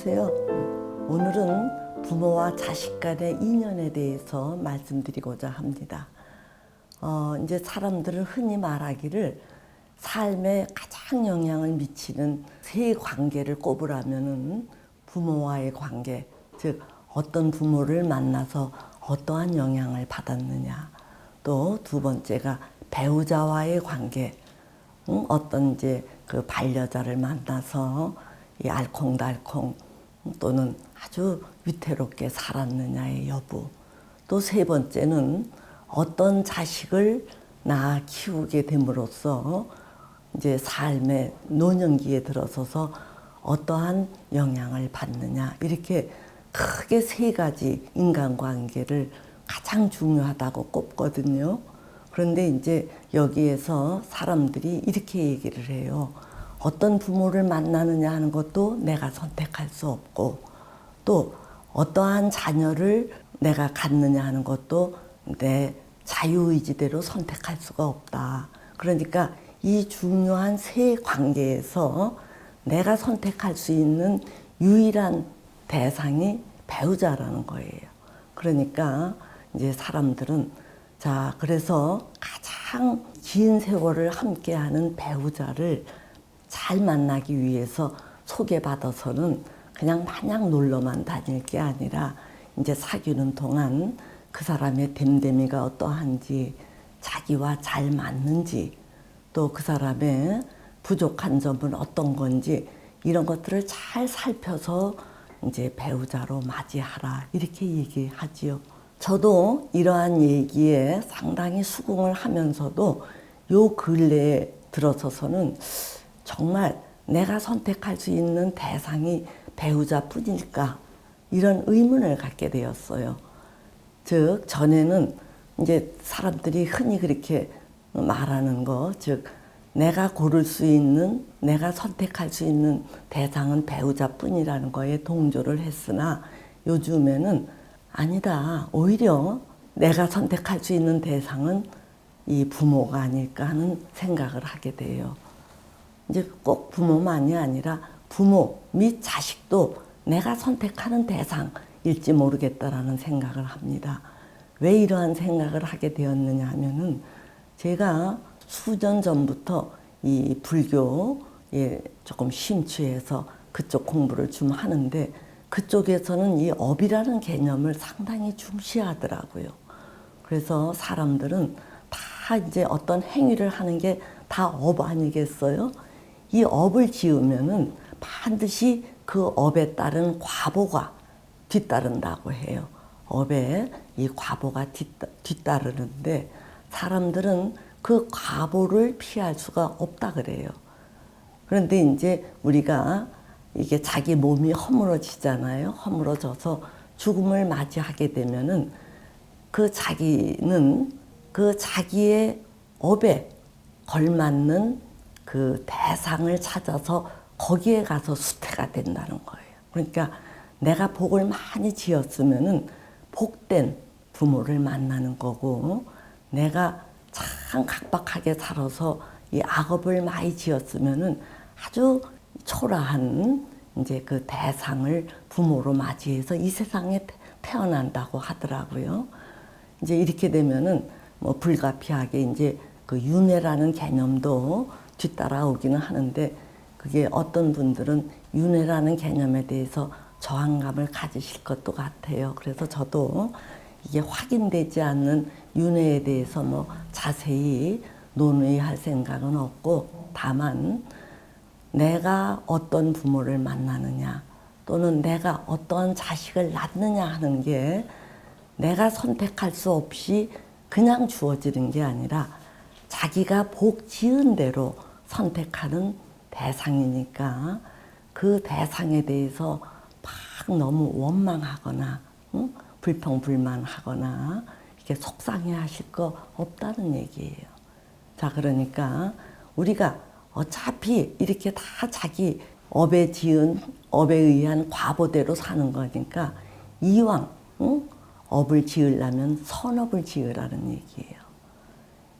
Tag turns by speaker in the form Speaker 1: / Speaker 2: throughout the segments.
Speaker 1: 안녕하세요. 오늘은 부모와 자식 간의 인연에 대해서 말씀드리고자 합니다. 이제 사람들은 흔히 말하기를 삶에 가장 영향을 미치는 세 관계를 꼽으라면은 부모와의 관계, 즉 어떤 부모를 만나서 어떠한 영향을 받았느냐, 또 두 번째가 배우자와의 관계, 어떤 이제 그 반려자를 만나서 이 알콩달콩 또는 아주 위태롭게 살았느냐의 여부, 또 세 번째는 어떤 자식을 낳아 키우게 됨으로써 이제 삶의 노년기에 들어서서 어떠한 영향을 받느냐, 이렇게 크게 세 가지 인간관계를 가장 중요하다고 꼽거든요. 그런데 이제 여기에서 사람들이 이렇게 얘기를 해요. 어떤 부모를 만나느냐 하는 것도 내가 선택할 수 없고, 또 어떠한 자녀를 내가 갖느냐 하는 것도 내 자유의지대로 선택할 수가 없다. 그러니까 이 중요한 세 관계에서 내가 선택할 수 있는 유일한 대상이 배우자라는 거예요. 그러니까 이제 사람들은 자, 그래서 가장 긴 세월을 함께하는 배우자를 잘 만나기 위해서 소개받아서는 그냥 마냥 놀러만 다닐 게 아니라 이제 사귀는 동안 그 사람의 됨됨이가 어떠한지, 자기와 잘 맞는지, 또 그 사람의 부족한 점은 어떤 건지, 이런 것들을 잘 살펴서 이제 배우자로 맞이하라, 이렇게 얘기하지요. 저도 이러한 얘기에 상당히 수긍을 하면서도 요 근래에 들어서서는 정말 내가 선택할 수 있는 대상이 배우자뿐일까, 이런 의문을 갖게 되었어요. 즉 전에는 이제 사람들이 흔히 그렇게 말하는 거, 즉 내가 고를 수 있는, 내가 선택할 수 있는 대상은 배우자뿐이라는 거에 동조를 했으나 요즘에는 아니다, 오히려 내가 선택할 수 있는 대상은 이 부모가 아닐까 하는 생각을 하게 돼요. 이제 꼭 부모만이 아니라 부모 및 자식도 내가 선택하는 대상일지 모르겠다라는 생각을 합니다. 왜 이러한 생각을 하게 되었느냐 하면은 제가 수년 전부터 이 불교에 조금 심취해서 그쪽 공부를 좀 하는데, 그쪽에서는 이 업이라는 개념을 상당히 중시하더라고요. 그래서 사람들은 다 이제 어떤 행위를 하는 게 다 업 아니겠어요? 이 업을 지으면은 반드시 그 업에 따른 과보가 뒤따른다고 해요. 업에 이 과보가 뒤따르는데 사람들은 그 과보를 피할 수가 없다 그래요. 그런데 이제 우리가 이게 자기 몸이 허물어지잖아요. 허물어져서 죽음을 맞이하게 되면은 그 자기는 그 자기의 업에 걸맞는 그 대상을 찾아서 거기에 가서 수태가 된다는 거예요. 그러니까 내가 복을 많이 지었으면은 복된 부모를 만나는 거고, 내가 참 각박하게 살아서 이 악업을 많이 지었으면은 아주 초라한 이제 그 대상을 부모로 맞이해서 이 세상에 태어난다고 하더라고요. 이제 이렇게 되면은 뭐 불가피하게 이제 그 윤회라는 개념도 뒤따라오기는 하는데, 그게 어떤 분들은 윤회라는 개념에 대해서 저항감을 가지실 것도 같아요. 그래서 저도 이게 확인되지 않는 윤회에 대해서 뭐 자세히 논의할 생각은 없고, 다만 내가 어떤 부모를 만나느냐, 또는 내가 어떤 자식을 낳느냐 하는 게 내가 선택할 수 없이 그냥 주어지는 게 아니라 자기가 복 지은 대로 선택하는 대상이니까, 그 대상에 대해서 막 너무 원망하거나 불평불만하거나 이렇게 속상해 하실 거 없다는 얘기예요. 자, 그러니까 우리가 어차피 이렇게 다 자기 업에 지은, 업에 의한 과보대로 사는 거니까 이왕 업을 지으려면 선업을 지으라는 얘기예요.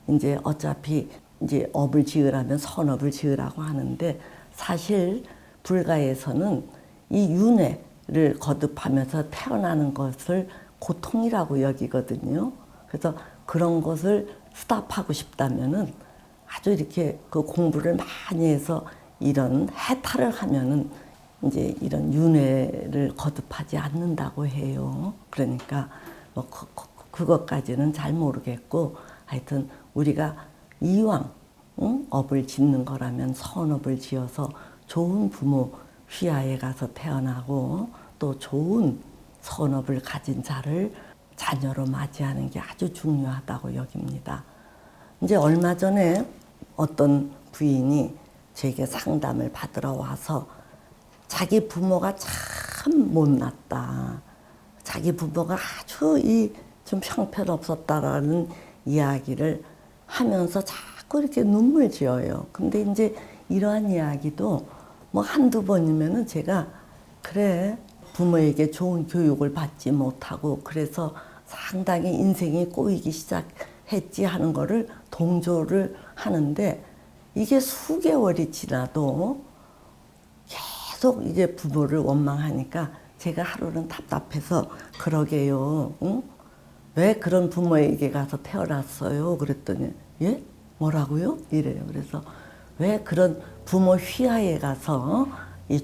Speaker 1: 이제 어차피 이제 업을 지으라면 선업을 지으라고 하는데, 사실 불가에서는 이 윤회를 거듭하면서 태어나는 것을 고통이라고 여기거든요. 그래서 그런 것을 스탑하고 싶다면은 아주 이렇게 그 공부를 많이 해서 이런 해탈을 하면은 이제 이런 윤회를 거듭하지 않는다고 해요. 그러니까 뭐 그것까지는 잘 모르겠고, 하여튼 우리가 이왕 업을 짓는 거라면 선업을 지어서 좋은 부모 휘하에 가서 태어나고 또 좋은 선업을 가진 자를 자녀로 맞이하는 게 아주 중요하다고 여깁니다. 이제 얼마 전에 어떤 부인이 저에게 상담을 받으러 와서 자기 부모가 참 못났다. 자기 부모가 아주 좀 형편없었다라는 이야기를 하면서 자꾸 이렇게 눈물 지어요. 근데 이제 이러한 이야기도 뭐 한두 번이면은 제가 그래, 부모에게 좋은 교육을 받지 못하고 그래서 상당히 인생이 꼬이기 시작했지 하는 거를 동조를 하는데, 이게 수개월이 지나도 계속 이제 부모를 원망하니까 제가 하루는 답답해서 그러게요. 응? 왜 그런 부모에게 가서 태어났어요? 그랬더니 예? 뭐라고요? 이래요. 그래서 왜 그런 부모 휘하에 가서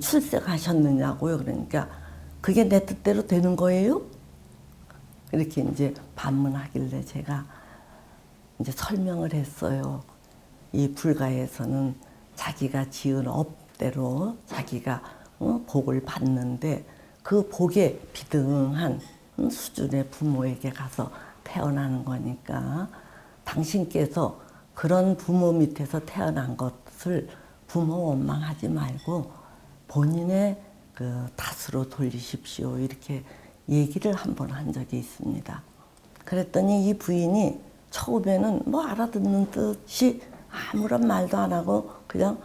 Speaker 1: 출생하셨느냐고요. 그러니까 그게 내 뜻대로 되는 거예요? 이렇게 이제 반문하길래 제가 이제 설명을 했어요. 이 불가에서는 자기가 지은 업대로 자기가 복을 받는데 그 복에 비등한 수준의 부모에게 가서 태어나는 거니까 당신께서 그런 부모 밑에서 태어난 것을 부모 원망하지 말고 본인의 그 탓으로 돌리십시오. 이렇게 얘기를 한 번 한 적이 있습니다. 그랬더니 이 부인이 처음에는 뭐 알아듣는 듯이 아무런 말도 안 하고 그냥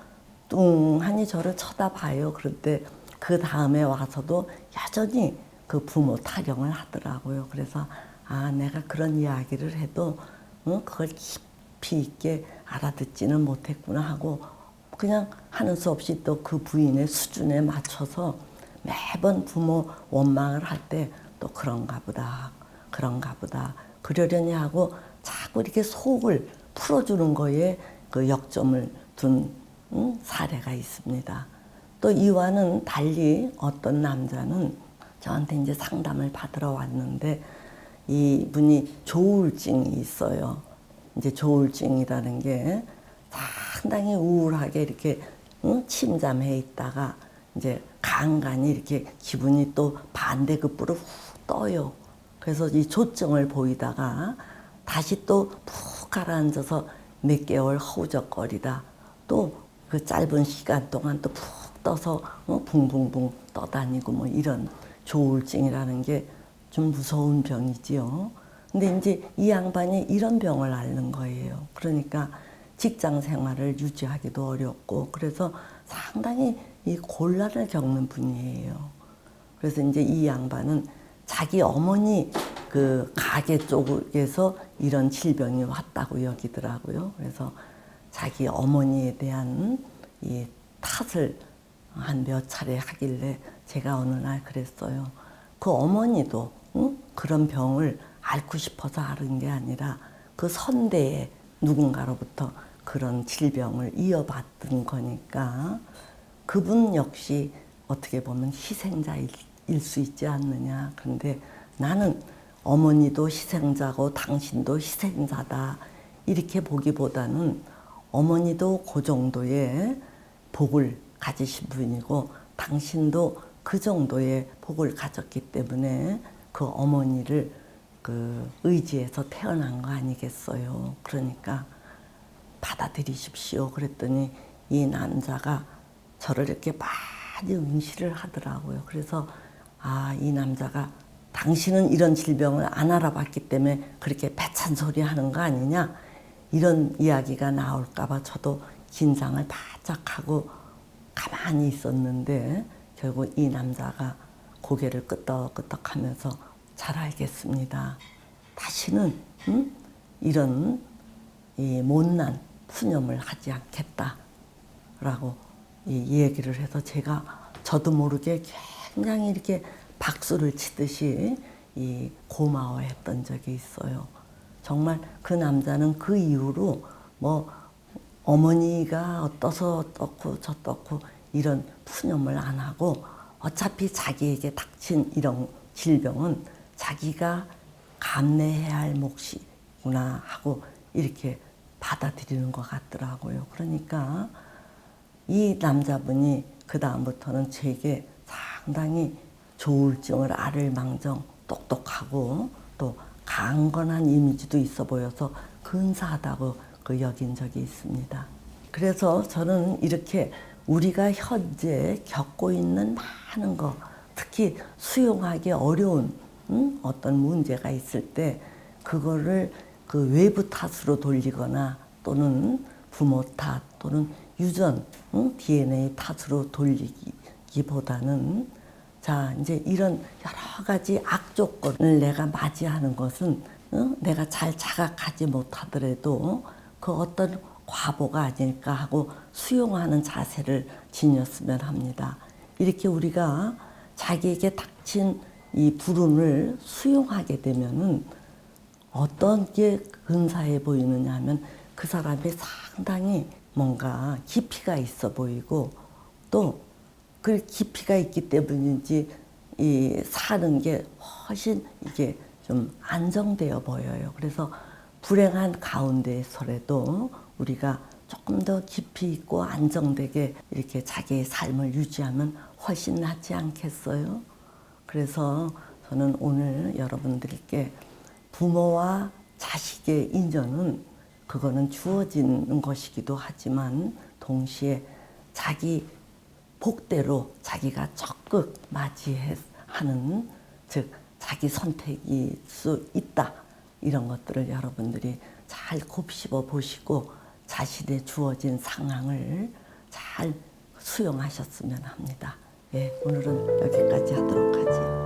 Speaker 1: 뚱하니 저를 쳐다봐요. 그런데 그 다음에 와서도 여전히 그 부모 타령을 하더라고요. 그래서 아, 내가 그런 이야기를 해도 그걸 깊이 있게 알아듣지는 못했구나 하고 그냥 하는 수 없이 또 그 부인의 수준에 맞춰서 매번 부모 원망을 할 때 또 그런가 보다 그러려니 하고 자꾸 이렇게 속을 풀어주는 거에 그 역점을 둔 사례가 있습니다. 또 이와는 달리 어떤 남자는 저한테 이제 상담을 받으러 왔는데 이분이 조울증이 있어요. 이제 조울증이라는 게 상당히 우울하게 이렇게 침잠해 있다가 이제 간간히 이렇게 기분이 또 반대급부로 훅 떠요. 그래서 이 조증을 보이다가 다시 또 푹 가라앉아서 몇 개월 허우적거리다 또 그 짧은 시간 동안 또 푹 떠서 붕붕붕 떠다니고 뭐 이런 조울증이라는 게 좀 무서운 병이지요. 근데 이제 이 양반이 이런 병을 앓는 거예요. 그러니까 직장 생활을 유지하기도 어렵고 그래서 상당히 이 곤란을 겪는 분이에요. 그래서 이제 이 양반은 자기 어머니 그 가게 쪽에서 이런 질병이 왔다고 여기더라고요. 그래서 자기 어머니에 대한 이 탓을 한 몇 차례 하길래 제가 어느 날 그랬어요. 그 어머니도 그런 병을 앓고 싶어서 앓은 게 아니라 그 선대에 누군가로부터 그런 질병을 이어받은 거니까 그분 역시 어떻게 보면 희생자일 수 있지 않느냐. 그런데 나는 어머니도 희생자고 당신도 희생자다 이렇게 보기보다는 어머니도 그 정도의 복을 가지신 분이고 당신도 그 정도의 복을 가졌기 때문에 그 어머니를 그 의지해서 태어난 거 아니겠어요. 그러니까 받아들이십시오. 그랬더니 이 남자가 저를 이렇게 많이 응시를 하더라고요. 그래서 아, 이 남자가 당신은 이런 질병을 안 알아봤기 때문에 그렇게 배찬 소리 하는 거 아니냐 이런 이야기가 나올까 봐 저도 긴장을 바짝 하고 가만히 있었는데 결국 이 남자가 고개를 끄덕끄덕 하면서 잘 알겠습니다. 다시는 이런 이 못난 푸념을 하지 않겠다라고 이 얘기를 해서 제가 저도 모르게 굉장히 이렇게 박수를 치듯이 이 고마워했던 적이 있어요. 정말 그 남자는 그 이후로 뭐 어머니가 어떠서 어떻고 저떻고 이런 푸념을 안 하고 어차피 자기에게 닥친 이런 질병은 자기가 감내해야 할 몫이구나 하고 이렇게 받아들이는 것 같더라고요. 그러니까 이 남자분이 그 다음부터는 제게 상당히 조울증을 앓을 망정 똑똑하고 또 강건한 이미지도 있어 보여서 근사하다고 여긴 적이 있습니다. 그래서 저는 이렇게 우리가 현재 겪고 있는 많은 거, 특히 수용하기 어려운 어떤 문제가 있을 때 그거를 그 외부 탓으로 돌리거나 또는 부모 탓 또는 유전 DNA 탓으로 돌리기보다는 자 이제 이런 여러 가지 악조건을 내가 맞이하는 것은 내가 잘 자각하지 못하더라도 그 어떤 과보가 아닐까 하고 수용하는 자세를 지녔으면 합니다. 이렇게 우리가 자기에게 닥친 이 불운을 수용하게 되면은 어떤 게 근사해 보이느냐 하면 그 사람이 상당히 뭔가 깊이가 있어 보이고 또 그 깊이가 있기 때문인지 이 사는 게 훨씬 이게 좀 안정되어 보여요. 그래서 불행한 가운데서라도 우리가 조금 더 깊이 있고 안정되게 이렇게 자기의 삶을 유지하면 훨씬 낫지 않겠어요? 그래서 저는 오늘 여러분들께 부모와 자식의 인연은 그거는 주어지는 것이기도 하지만 동시에 자기 복대로 자기가 적극 맞이하는 즉 자기 선택일 수 있다. 이런 것들을 여러분들이 잘 곱씹어 보시고 자신의 주어진 상황을 잘 수용하셨으면 합니다. 예, 오늘은 여기까지 하도록 하지요.